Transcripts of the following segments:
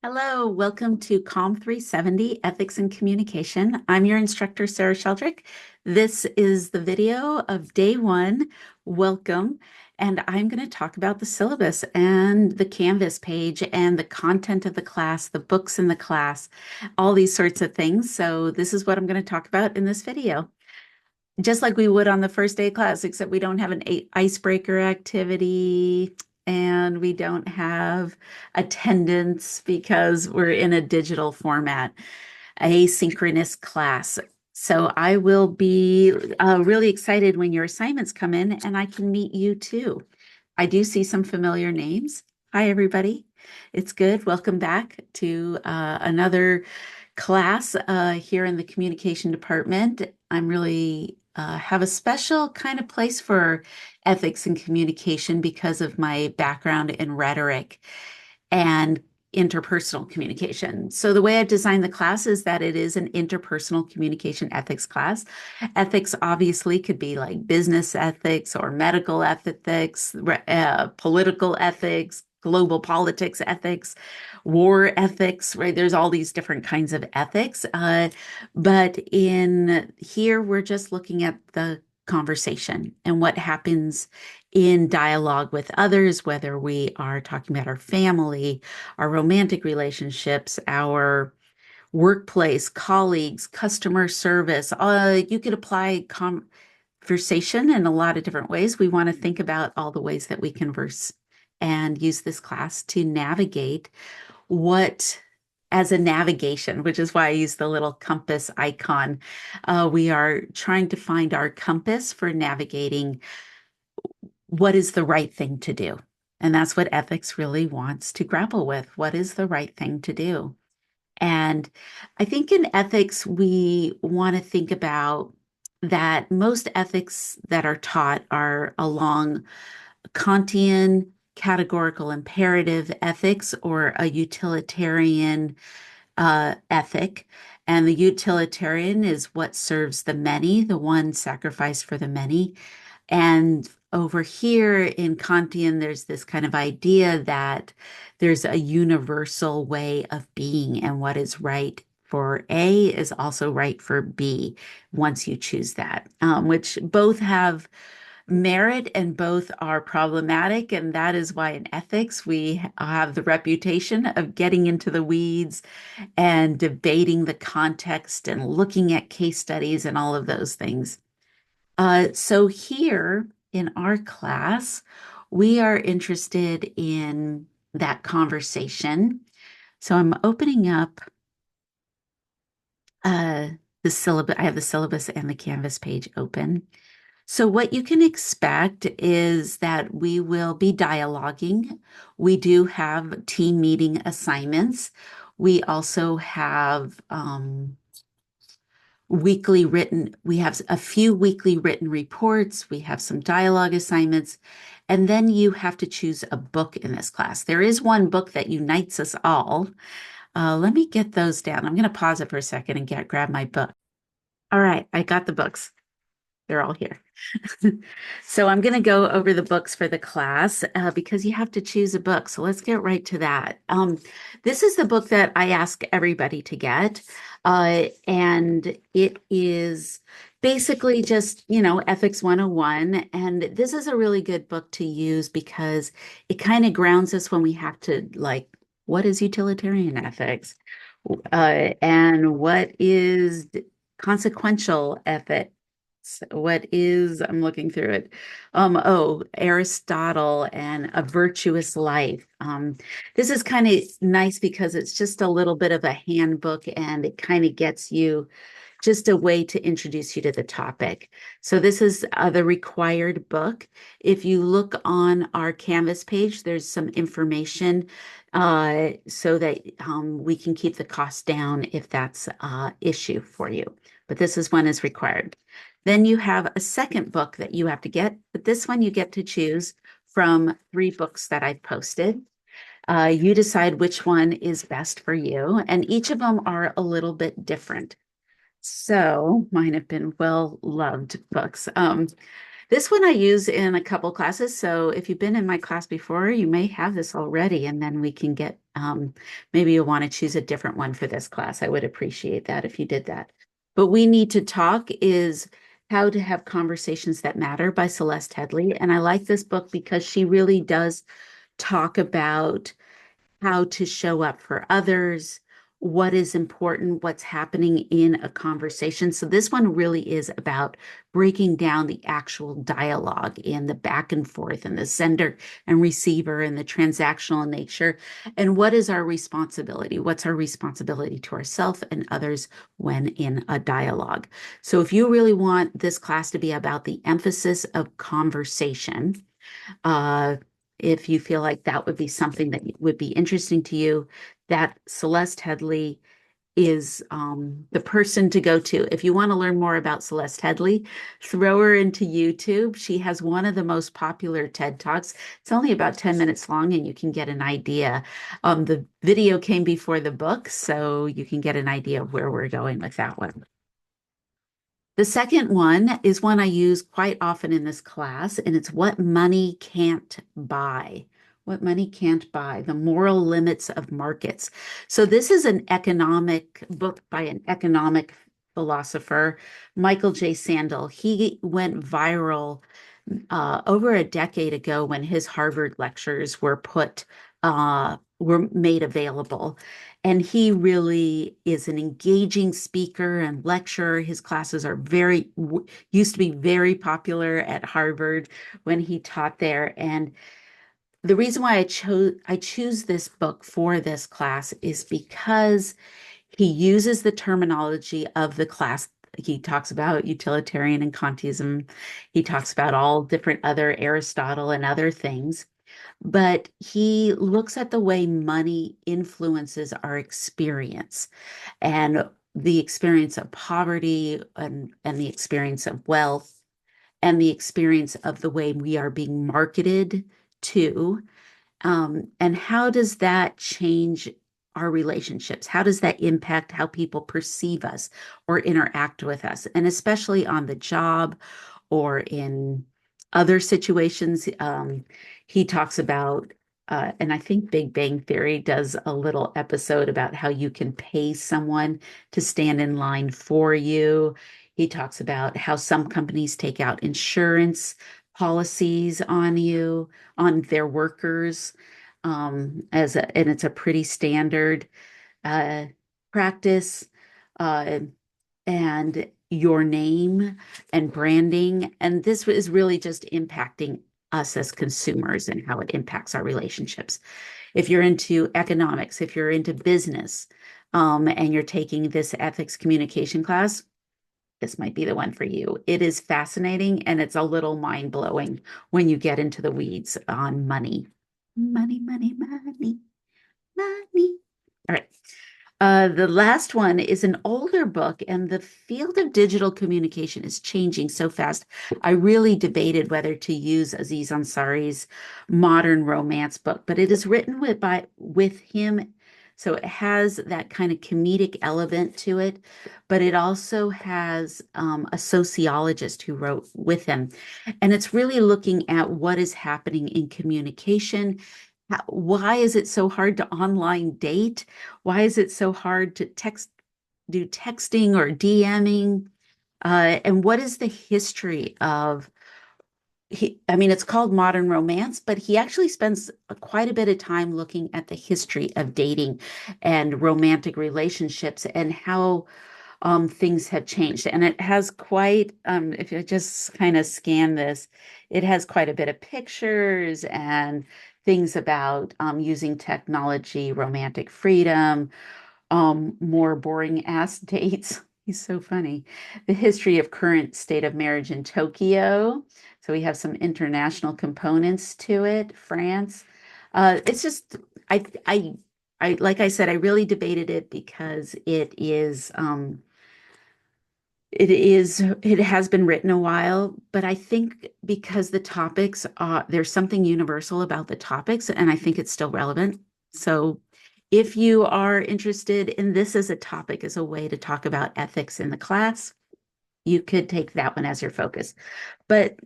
Hello, welcome to COM 370 Ethics and Communication. I'm your instructor, Sarah Sheldrick. This is the video of day one. Welcome. And I'm going to talk about the syllabus and the Canvas page and the content of the class, the books in the class, all these sorts of things. So this is what I'm going to talk about in this video. Just like we would on the first day of class, except we don't have an icebreaker activity and we don't have attendance because we're in a digital format, asynchronous class. So I will be really excited when your assignments come in and I can meet you too. I do see some familiar names. Hi, everybody. It's good. Welcome back to another class here in the communication department. I'm really have a special kind of place for ethics and communication because of my background in rhetoric and interpersonal communication. So the way I've designed the class is that it is an interpersonal communication ethics class. Ethics obviously could be like business ethics or medical ethics, political ethics, global politics ethics, war ethics, right? There's all these different kinds of ethics. But in here, we're just looking at the conversation and what happens in dialogue with others, whether we are talking about our family, our romantic relationships, our workplace, colleagues, customer service. You could apply conversation in a lot of different ways. We want to think about all the ways that we converse and use this class to navigate what as a navigation, which is why I use the little compass icon. We are trying to find our compass for navigating what is the right thing to do. And that's what ethics really wants to grapple with. What is the right thing to do? And I think in ethics, we want to think about that most ethics that are taught are along Kantian categorical imperative ethics or a utilitarian ethic. And the utilitarian is what serves the many, the one sacrifice for the many. And over here in Kantian, there's this kind of idea that there's a universal way of being, and what is right for A is also right for B once you choose that, which both have merit and both are problematic. And that is why in ethics, we have the reputation of getting into the weeds and debating the context and looking at case studies and all of those things. So here in our class, we are interested in that conversation. So I'm opening up the syllabus. I have the syllabus and the Canvas page open. So what you can expect is that we will be dialoguing. We do have team meeting assignments. We also have we have a few weekly written reports. We have some dialogue assignments. And then you have to choose a book in this class. There is one book that unites us all. Let me get those down. I'm going to pause it for a second and grab my book. All right, I got the books. They're all here. So I'm going to go over the books for the class because you have to choose a book. So let's get right to that. This is the book that I ask everybody to get. And it is basically just, Ethics 101. And this is a really good book to use because it kind of grounds us when we have to, like, what is utilitarian ethics? And what is consequential ethics? I'm looking through it. Aristotle and A Virtuous Life. This is kind of nice because it's just a little bit of a handbook and it kind of gets you just a way to introduce you to the topic. So this is the required book. If you look on our Canvas page, there's some information so that we can keep the cost down if that's an issue for you. But this is one is required. Then you have a second book that you have to get, but this one you get to choose from 3 books that I've posted. You decide which one is best for you, and each of them are a little bit different. So mine have been well-loved books. This one I use in a couple classes. So if you've been in my class before, you may have this already, and then we can get, maybe you want to choose a different one for this class. I would appreciate that if you did that. But We Need to Talk is How to Have Conversations That Matter by Celeste Headley. And I like this book because she really does talk about how to show up for others, what is important, what's happening in a conversation. So this one really is about breaking down the actual dialogue in the back and forth and the sender and receiver and the transactional nature. And what is our responsibility? What's our responsibility to ourselves and others when in a dialogue? So if you really want this class to be about the emphasis of conversation, uh, if you feel like that would be something that would be interesting to you, that Celeste Headley is the person to go to. If you want to learn more about Celeste Headley, throw her into YouTube. She has one of the most popular TED Talks. It's only about 10 minutes long, and you can get an idea. The video came before the book, so you can get an idea of where we're going with that one. The second one is one I use quite often in this class, and it's What Money Can't Buy. What Money Can't Buy, The Moral Limits of Markets. So this is an economic book by an economic philosopher, Michael J. Sandel. He went viral over a decade ago when his Harvard lectures were made available. And he really is an engaging speaker and lecturer. His classes are used to be very popular at Harvard when he taught there. And the reason why I choose this book for this class is because he uses the terminology of the class. He talks about utilitarian and Kantism. He talks about all different other Aristotle and other things, but he looks at the way money influences our experience and the experience of poverty and the experience of wealth and the experience of the way we are being marketed to. And how does that change our relationships? How does that impact how people perceive us or interact with us? And especially on the job or in other situations. He talks about, and I think Big Bang Theory does a little episode about how you can pay someone to stand in line for you. He talks about how some companies take out insurance policies on you, on their workers, and it's a pretty standard uh, practice. Uh, and your name and branding. And this is really just impacting us as consumers and how it impacts our relationships. If you're into economics, if you're into business, and you're taking this ethics communication class, this might be the one for you. It is fascinating and it's a little mind blowing when you get into the weeds on money. Money, money, money, money. All right. The last one is an older book, and the field of digital communication is changing so fast. I really debated whether to use Aziz Ansari's modern romance book, but it is written with him, so it has that kind of comedic element to it, but it also has a sociologist who wrote with him, and it's really looking at what is happening in communication. Why is it so hard to online date? Why is it so hard to do texting or DMing? And what is the history of I mean, it's called modern romance, but he actually spends quite a bit of time looking at the history of dating and romantic relationships and how things have changed. And it has quite, if you just kind of scan this, it has quite a bit of pictures and things about using technology, romantic freedom, more boring ass dates. He's so funny. The history of current state of marriage in Tokyo. So we have some international components to it. France. It's just I like I said, I really debated it because it has been written a while, but I think because the topics there's something universal about the topics, and I think it's still relevant. So if you are interested in this as a topic, as a way to talk about ethics in the class, you could take that one as your focus. But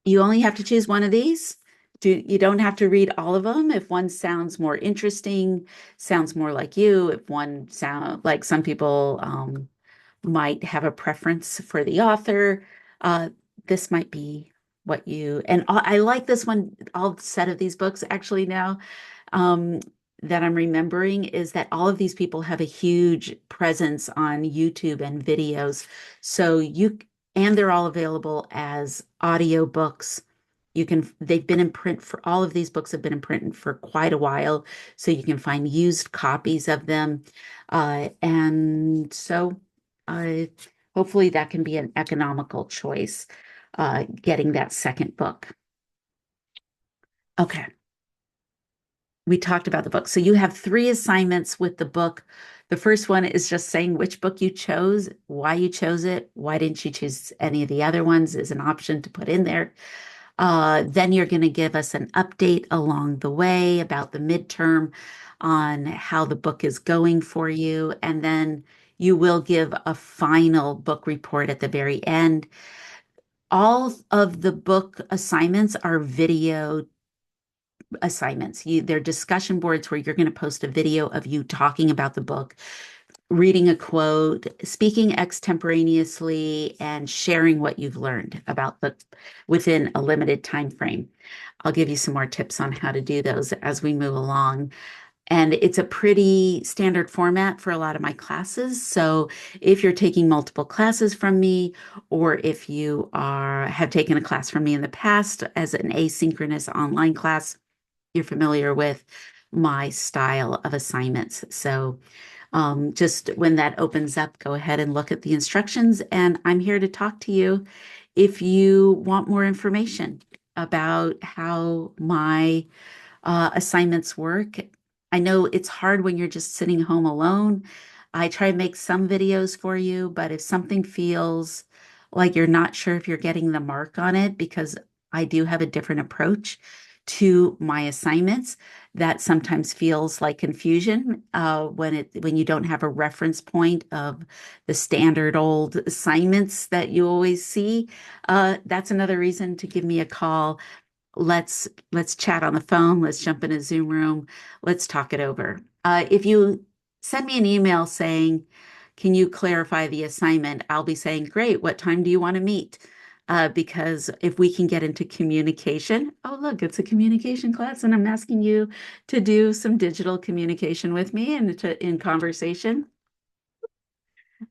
You only have to choose one of these. You don't have to read all of them. If one sounds more interesting, sounds more like you, if one sound like some people might have a preference for the author, uh, this might be what you, and I like this one, all set of these books actually now, um, that I'm remembering is that all of these people have a huge presence on YouTube and videos. So and they're all available as audio books. They've been in print for all of these books have been in print for quite a while. So you can find used copies of them. And so uh, hopefully that can be an economical choice, getting that second book. Okay. We talked about the book. So you have three assignments with the book. The first one is just saying which book you chose, why you chose it, why didn't you choose any of the other ones is an option to put in there. Then you're going to give us an update along the way about the midterm on how the book is going for you. And then you will give a final book report at the very end. All of the book assignments are video assignments. They're discussion boards where you're going to post a video of you talking about the book, reading a quote, speaking extemporaneously, and sharing what you've learned about the within a limited time frame. I'll give you some more tips on how to do those as we move along. And it's a pretty standard format for a lot of my classes. So if you're taking multiple classes from me, or if you have taken a class from me in the past as an asynchronous online class, you're familiar with my style of assignments. So just when that opens up, go ahead and look at the instructions. And I'm here to talk to you if you want more information about how my assignments work. I know it's hard when you're just sitting home alone. I try to make some videos for you, but if something feels like you're not sure if you're getting the mark on it, because I do have a different approach to my assignments, that sometimes feels like confusion when you don't have a reference point of the standard old assignments that you always see. That's another reason to give me a call. Let's chat on the phone. Let's jump in a Zoom room. Let's talk it over. If you send me an email saying, "Can you clarify the assignment?" I'll be saying, "Great. What time do you want to meet?" Because if we can get into communication, oh, look, it's a communication class, and I'm asking you to do some digital communication with me and in conversation.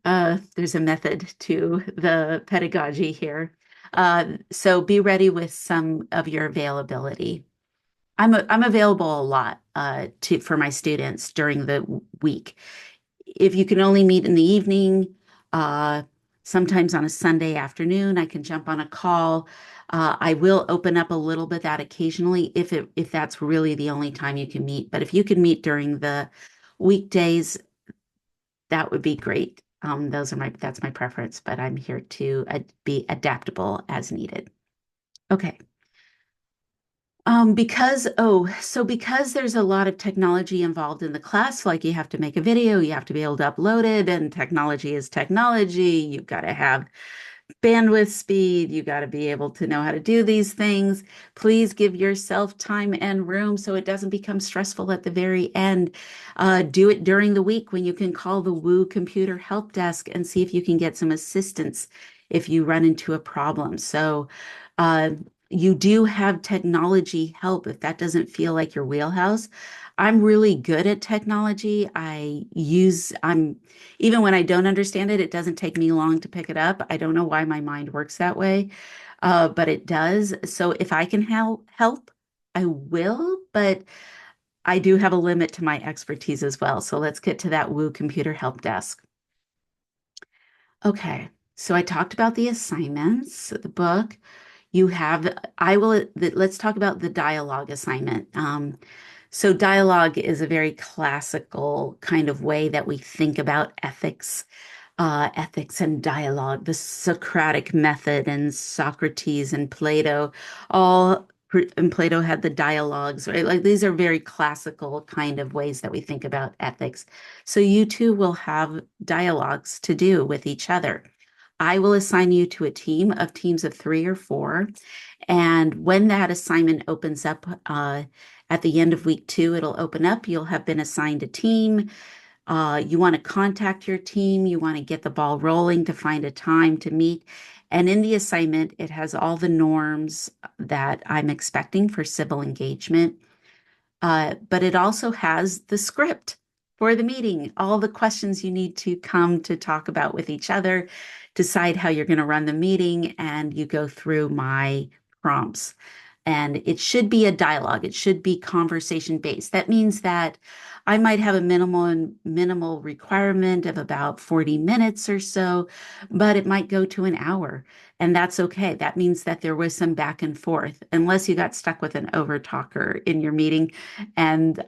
There's a method to the pedagogy here. So be ready with some of your availability. I'm available a lot for my students during the week. If you can only meet in the evening, uh, sometimes on a Sunday afternoon, I can jump on a call. I will open up a little bit that occasionally if that's really the only time you can meet. But if you can meet during the weekdays, that would be great. That's my preference, but I'm here to be adaptable as needed. Okay. Because there's a lot of technology involved in the class, like you have to make a video, you have to be able to upload it, and technology is technology. You've got to have bandwidth speed. You got to be able to know how to do these things. Please give yourself time and room so it doesn't become stressful at the very end. Do it during the week when you can call the Woo Computer Help Desk and see if you can get some assistance if you run into a problem. So, uh, you do have technology help if that doesn't feel like your wheelhouse. I'm really good at technology. Even when I don't understand it, it doesn't take me long to pick it up. I don't know why my mind works that way, but it does. So if I can help, I will, but I do have a limit to my expertise as well. So let's get to that Woo Computer Help Desk. Okay, so I talked about the assignments, the book. Let's talk about the dialogue assignment. So dialogue is a very classical kind of way that we think about ethics and dialogue, the Socratic method and Socrates and Plato, and Plato had the dialogues, right? Like these are very classical kind of ways that we think about ethics. So you too will have dialogues to do with each other. I will assign you to a teams of 3 or 4. And when that assignment opens up at the end of week 2, it'll open up. You'll have been assigned a team. You want to contact your team. You want to get the ball rolling to find a time to meet. And in the assignment, it has all the norms that I'm expecting for civil engagement. But it also has the script for the meeting, all the questions you need to come to talk about with each other, decide how you're going to run the meeting, and you go through my prompts. And it should be a dialogue. It should be conversation based. That means that I might have a minimal requirement of about 40 minutes or so, but it might go to an hour. And that's okay. That means that there was some back and forth, unless you got stuck with an over talker in your meeting. And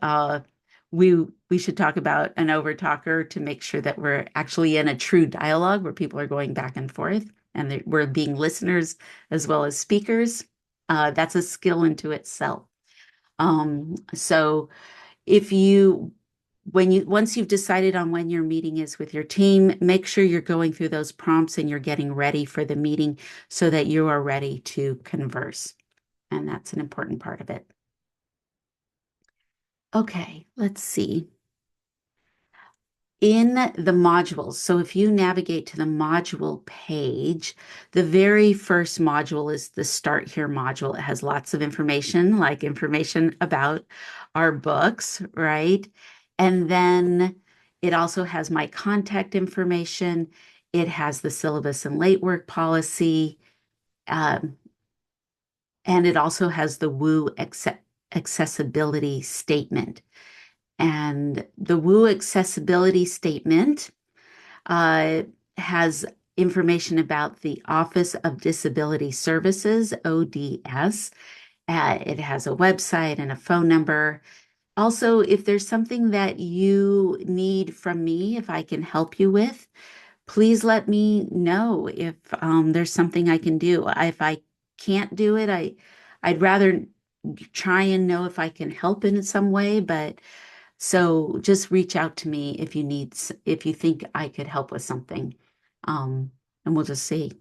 we should talk about an over talker to make sure that we're actually in a true dialogue where people are going back and forth and we're being listeners as well as speakers. That's a skill into itself. So if you once you've decided on when your meeting is with your team, make sure you're going through those prompts and you're getting ready for the meeting so that you are ready to converse. And that's an important part of it. Okay, let's see. In the modules, so if you navigate to the module page, the very first module is the Start Here module. It has lots of information, like information about our books, right? And then it also has my contact information. It has the syllabus and late work policy. Um, and it also has the accessibility statement. And the WU accessibility statement has information about the Office of Disability Services, ODS. It has a website and a phone number. Also, if there's something that you need from me, if I can help you with, please let me know if there's something I can do. If I can't do it, I'd rather try and know if I can help in some way, but so just reach out to me if if you think I could help with something. Um, and we'll just see.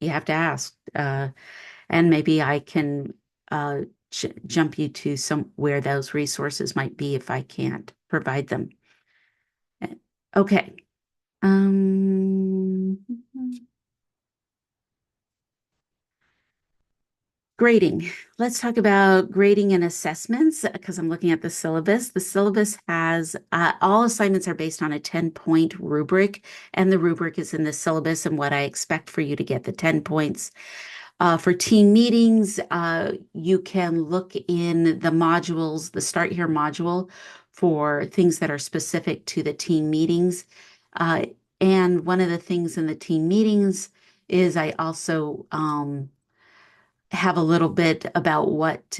You have to ask. And maybe I can jump you to some where those resources might be if I can't provide them. Okay. Um, Grading. Let's talk about grading and assessments because I'm looking at the syllabus. The syllabus has all assignments are based on a 10-point rubric, and the rubric is in the syllabus and what I expect for you to get the 10 points. For team meetings, you can look in the modules, the Start Here module, for things that are specific to the team meetings. And one of the things in the team meetings is I also have a little bit about what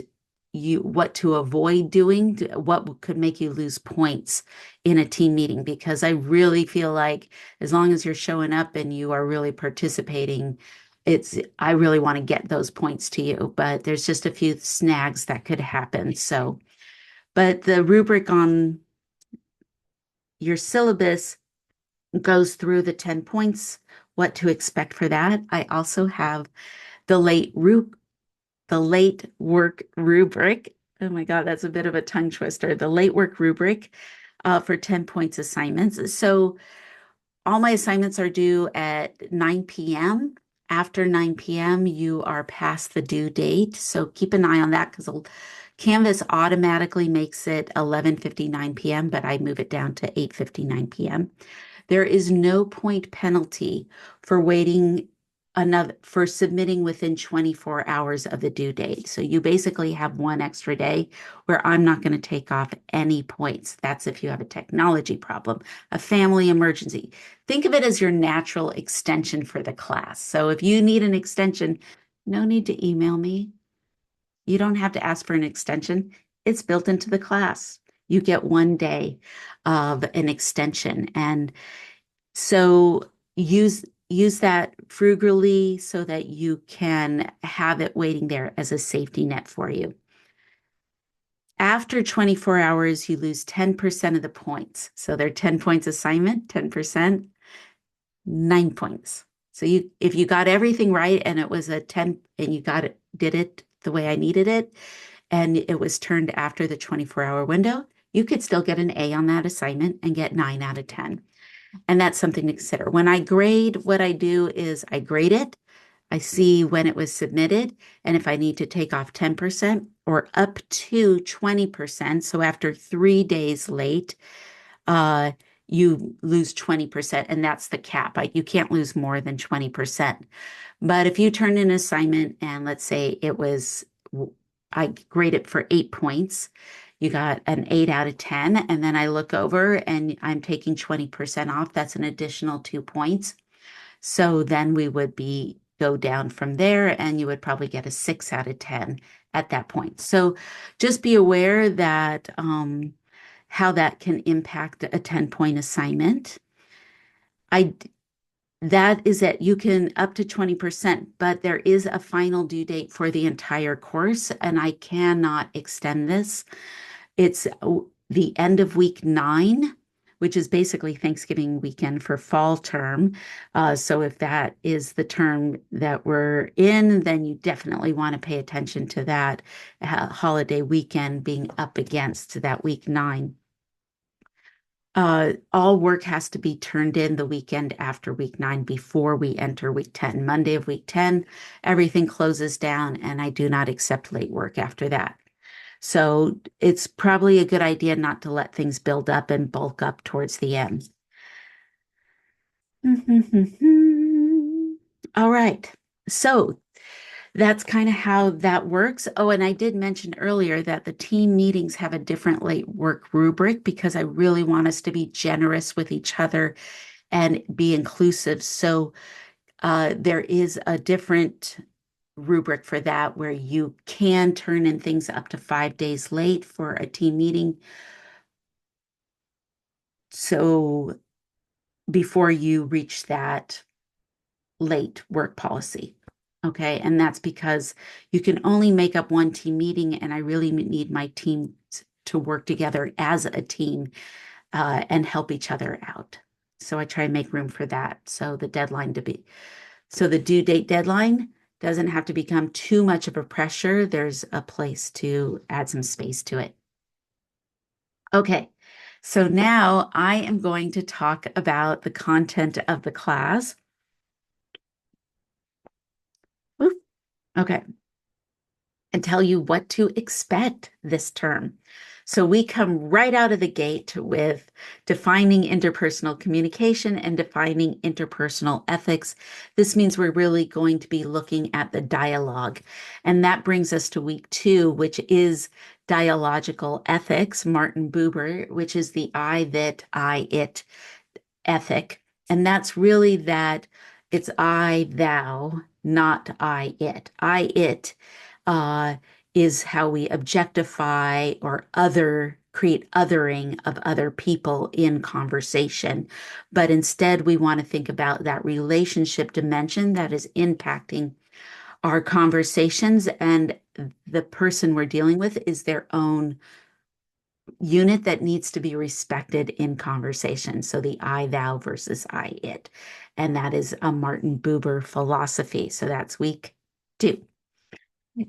to avoid doing, what could make you lose points in a team meeting, because I really feel like as long as you're showing up and you are really participating, I really want to get those points to you, but there's just a few snags that could happen. So, but the rubric on your syllabus goes through the 10 points, what to expect for that. I also have the late work rubric. Oh my God, that's a bit of a tongue twister. The late work rubric for 10 points assignments. So all my assignments are due at 9 p.m. After 9 p.m., you are past the due date. So keep an eye on that because Canvas automatically makes it 11:59 p.m., but I move it down to 8:59 p.m. There is no point penalty for for submitting within 24 hours of the due date. So you basically have one extra day where I'm not going to take off any points. That's if you have a technology problem, a family emergency. Think of it as your natural extension for the class. So if you need an extension, no need to email me. You don't have to ask for an extension. It's built into the class. You get one day of an extension. And so use that frugally so that you can have it waiting there as a safety net for you. After 24 hours, you lose 10% of the points. So they're 10 points assignment, 10%, 9 points. So if you got everything right and it was a 10 and you did it the way I needed it, and it was turned after the 24-hour window, you could still get an A on that assignment and get 9 out of 10. And that's something to consider. When I grade, what I do is I grade it. I see when it was submitted, and if I need to take off 10% or up to 20%. So after 3 days late, uh, you lose 20%, and that's the cap. You can't lose more than 20%. But if you turn in an assignment and let's say I grade it for 8 points, you got an 8 out of 10, and then I look over and I'm taking 20% off, that's an additional 2 points. So then we would go down from there, and you would probably get a 6 out of 10 at that point. So just be aware that how that can impact a 10-point assignment. I That is that you can up to 20%, but there is a final due date for the entire course, and I cannot extend this. It's the end of week 9, which is basically Thanksgiving weekend for fall term. So if that is the term that we're in, then you definitely want to pay attention to that holiday weekend being up against that week 9. All work has to be turned in the weekend after week 9 before we enter week 10. Monday of week 10, everything closes down, and I do not accept late work after that. So it's probably a good idea not to let things build up and bulk up towards the end. All right. So that's kind of how that works. Oh, and I did mention earlier that the team meetings have a different late work rubric because I really want us to be generous with each other and be inclusive. So there is a different rubric for that where you can turn in things up to 5 days late for a team meeting. So before you reach that late work policy. Okay. And that's because you can only make up one team meeting, and I really need my team to work together as a team and help each other out. So I try and make room for that. So the due date deadline doesn't have to become too much of a pressure. There's a place to add some space to it. Okay. So now I am going to talk about the content of the class. Ooh, okay. And tell you what to expect this term. So we come right out of the gate with defining interpersonal communication and defining interpersonal ethics. This means we're really going to be looking at the dialogue. And that brings us to week 2, which is dialogical ethics, Martin Buber, which is the I, that, I, it ethic. And that's really that it's I, thou, not I, it. I, it uh, is how we objectify or create othering of other people in conversation. But instead, we want to think about that relationship dimension that is impacting our conversations, and the person we're dealing with is their own unit that needs to be respected in conversation. So the I, thou versus I, it. And that is a Martin Buber philosophy. So that's week 2.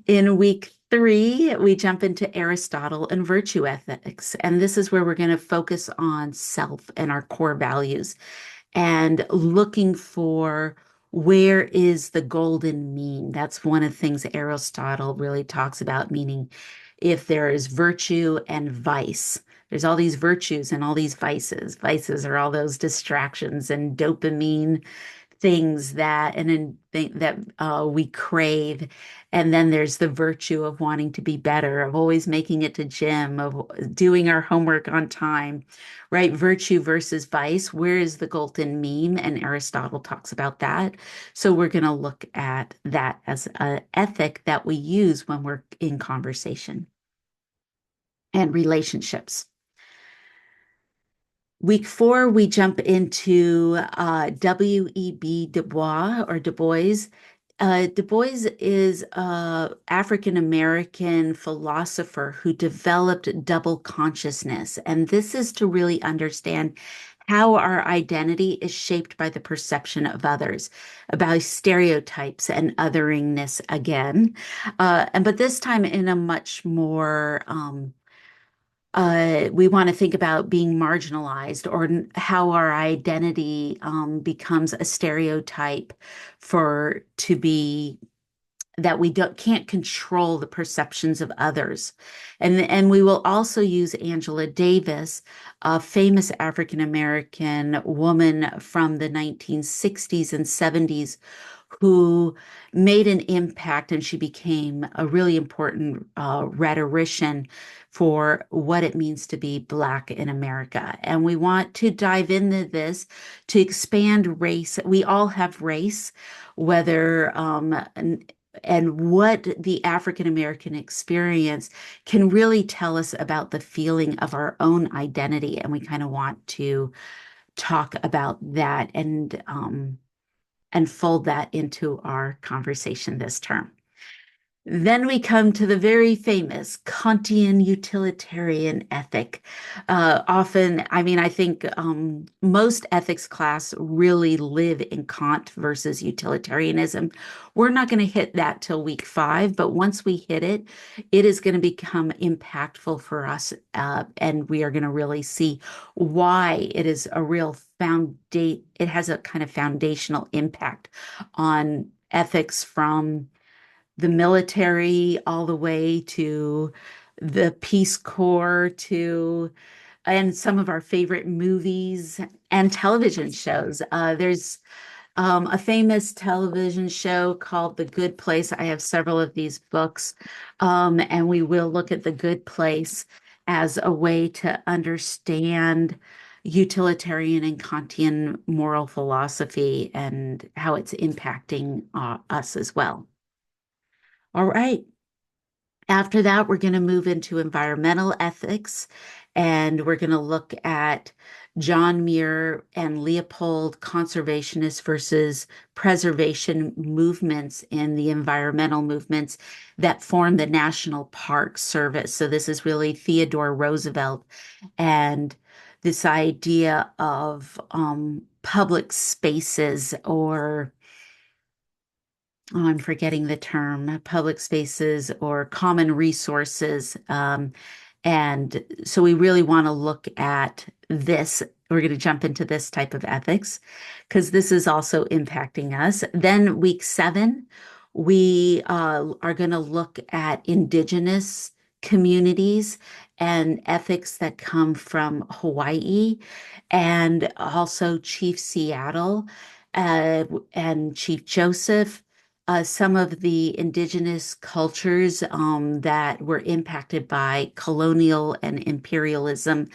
In week 3, we jump into Aristotle and virtue ethics. And this is where we're going to focus on self and our core values and looking for where is the golden mean. That's one of the things Aristotle really talks about, meaning if there is virtue and vice. There's all these virtues and all these vices. Vices are all those distractions and dopamine things that we crave. And then there's the virtue of wanting to be better, of always making it to gym, of doing our homework on time, right? Virtue versus vice. Where is the golden mean? And Aristotle talks about that. So we're going to look at that as an ethic that we use when we're in conversation and relationships. Week 4, we jump into W.E.B. Du Bois or Du Bois. Du Bois is an African American philosopher who developed double consciousness. And this is to really understand how our identity is shaped by the perception of others, about stereotypes and otheringness again. But this time in a much more we want to think about being marginalized or how our identity becomes a stereotype for to be that we can't control the perceptions of others. And we will also use Angela Davis, a famous African American woman from the 1960s and 70s who made an impact, and she became a really important rhetorician for what it means to be Black in America. And we want to dive into this to expand race. We all have race, whether and what the African American experience can really tell us about the feeling of our own identity. And we kind of want to talk about that and fold that into our conversation this term. Then we come to the very famous Kantian utilitarian ethic. Often, I mean, I think most ethics class really live in Kant versus utilitarianism. We're not going to hit that till week 5, but once we hit it, it is going to become impactful for us, and we are going to really see why it is a real it has a kind of foundational impact on ethics from the military all the way to the Peace Corps to and some of our favorite movies and television shows. There's a famous television show called The Good Place. I have several of these books, and we will look at The Good Place as a way to understand utilitarian and Kantian moral philosophy and how it's impacting us as well. All right. After that, we're going to move into environmental ethics, and we're going to look at John Muir and Leopold conservationist versus preservation movements in the environmental movements that form the National Park Service. So this is really Theodore Roosevelt and this idea of public spaces or I'm forgetting the term, public spaces or common resources. And so we really want to look at this. We're going to jump into this type of ethics because this is also impacting us. Then week 7, we are going to look at indigenous communities and ethics that come from Hawaii and also Chief Seattle and Chief Joseph, some of the indigenous cultures that were impacted by colonial and imperialism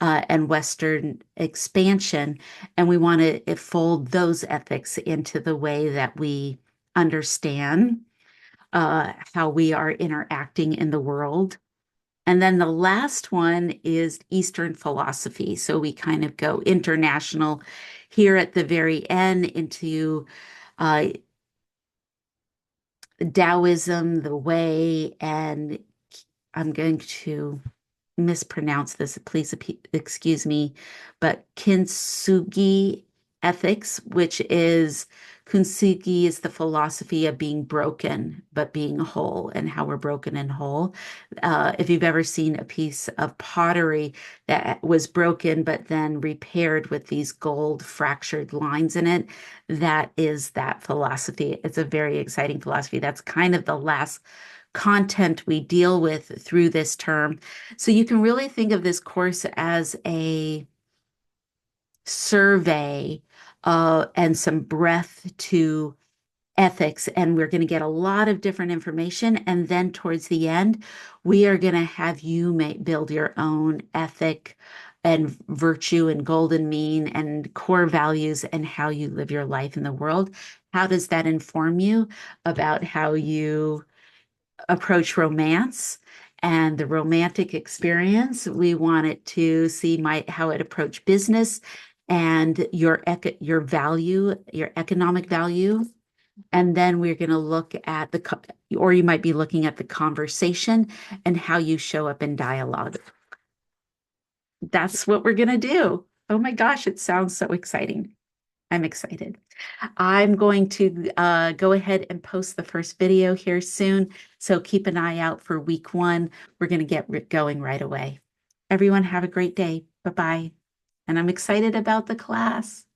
and Western expansion. And we want to fold those ethics into the way that we understand how we are interacting in the world. And then the last one is Eastern philosophy. So we kind of go international here at the very end into Taoism, the way, and I'm going to mispronounce this, please excuse me, but Kintsugi ethics, which is Kintsugi is the philosophy of being broken, but being whole and how we're broken and whole. If you've ever seen a piece of pottery that was broken, but then repaired with these gold fractured lines in it, that is that philosophy. It's a very exciting philosophy. That's kind of the last content we deal with through this term. So you can really think of this course as a survey and some breadth to ethics. And we're going to get a lot of different information. And then towards the end, we are going to have you build your own ethic and virtue and golden mean and core values and how you live your life in the world. How does that inform you about how you approach romance and the romantic experience? We want it to see how it approach business and your value, your economic value. And then we're going to look at or you might be looking at the conversation and how you show up in dialogue. That's what we're going to do. Oh my gosh, it sounds so exciting. I'm excited. I'm going to go ahead and post the first video here soon. So keep an eye out for week 1. We're going to get going right away. Everyone have a great day. Bye-bye. And I'm excited about the class.